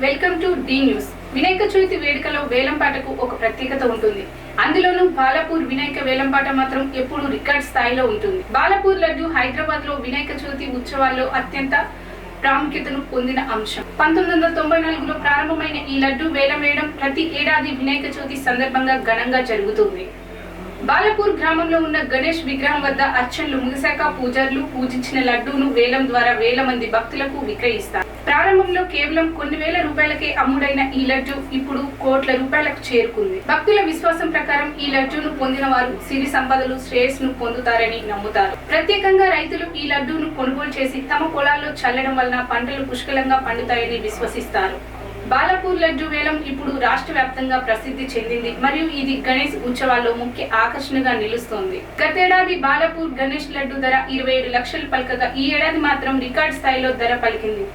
Welcome to the news. Vinayaka Chavithi వేడుకలో వేలంపాటకు ఒక ప్రత్యేకత ఉంటుంది. అందులోనూ బాలాపూర్ వినాయక వేలంపాట మాత్రం ఎప్పుడూ రికార్డ్ స్థాయిలో ఉంటుంది. బాలాపూర్ లడ్డు హైదరాబాద్ లో వినాయక చవితి ఉత్సవాల్లో అత్యంత ప్రాముఖ్యతను పొందిన అంశం. 1994లో ప్రారంభమైన ఈ లడ్డు వేలం వేయడం ప్రతి ఏడాది వినాయక చవితి సందర్భంగా ఘనంగా జరుగుతుంది. బాలాపూర్ గ్రామంలో ఉన్న గణేష్ విగ్రహం వద్ద అర్చనలు ముగిశాక పూజారులు పూజించిన లడ్డూను వేలం ద్వారా వేల మంది భక్తులకు విక్రయిస్తారు. ప్రారంభంలో కేవలం కొన్ని వేల రూపాయలకే అమ్ముడైన ఈ లడ్డు ఇప్పుడు కోట్ల రూపాయలకు చేరుకుంది. భక్తుల విశ్వాసం ప్రకారం ఈ లడ్డూను పొందిన వారు సిరి సంపదలు శ్రేయస్సును పొందుతారని నమ్ముతారు. ప్రత్యేకంగా రైతులు ఈ లడ్డూను కొనుగోలు చేసి తమ పొలాల్లో చల్లడం వలన పంటలు పుష్కలంగా పండుతాయని విశ్వసిస్తారు. బాలాపూర్ లడ్డు వేలం ఇప్పుడు రాష్ట్ర వ్యాప్తంగా ప్రసిద్ధి చెందింది మరియు ఇది గణేష్ ఉత్సవాల్లో ముఖ్య ఆకర్షణగా నిలుస్తోంది. గతేడాది బాలాపూర్ గణేష్ లడ్డు ధర 27 లక్షలు పలకగా ఈ ఏడాది మాత్రం రికార్డ్ స్థాయిలో ధర పలికింది.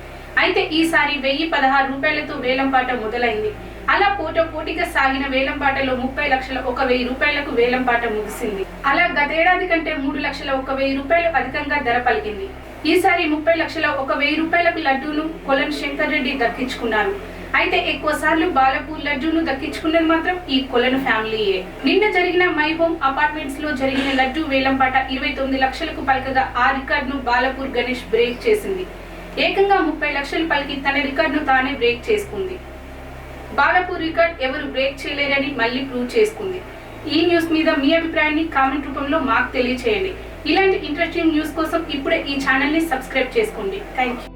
అయితే ఈసారి 1016 రూపాయలతో వేలంపాట మొదలైంది. అలా పోటాపోటీగా సాగిన వేలంపాటలో 30 లక్షల 1,000 రూపాయలకు వేలంపాట ముగిసింది. అలా గతేడాది కంటే 3 లక్షల 1,000 రూపాయలు అధికంగా ధర పలికింది. ఈసారి 30 లక్షల 1,000 రూపాయలకు లడ్డూను కొలన్ శంకర్ రెడ్డి దక్కించుకున్నారు. అయితే ఎక్కువ సార్లు బాలాపూర్ లడ్డూను దక్కించుకున్నది మాత్రం ఈ కొలను ఫ్యామిలీయే. నిన్న జరిగిన మై హోమ్ అపార్ట్మెంట్స్ లో జరిగిన లడ్డూ వేలంపాట 29 లక్షలకు పలకగా ఆ రికార్డును బాలాపూర్ గణేష్ బ్రేక్ చేసింది. ఏకంగా 30 లక్షలు పలికి తన రికార్డును తానే బ్రేక్ చేసుకుంది. బాలాపూర్ రికార్డ్ ఎవరు బ్రేక్ చేయలేరని మళ్ళీ ప్రూవ్ చేసుకుంది. ఈ న్యూస్ మీద మీ అభిప్రాయాన్ని కామెంట్ రూపంలో మాకు తెలియచేయండి. ఇలాంటి ఇంట్రెస్టింగ్ న్యూస్ కోసం ఇప్పుడే ఈ ఛానల్ ని సబ్స్క్రైబ్ చేసుకోండి. Thank you.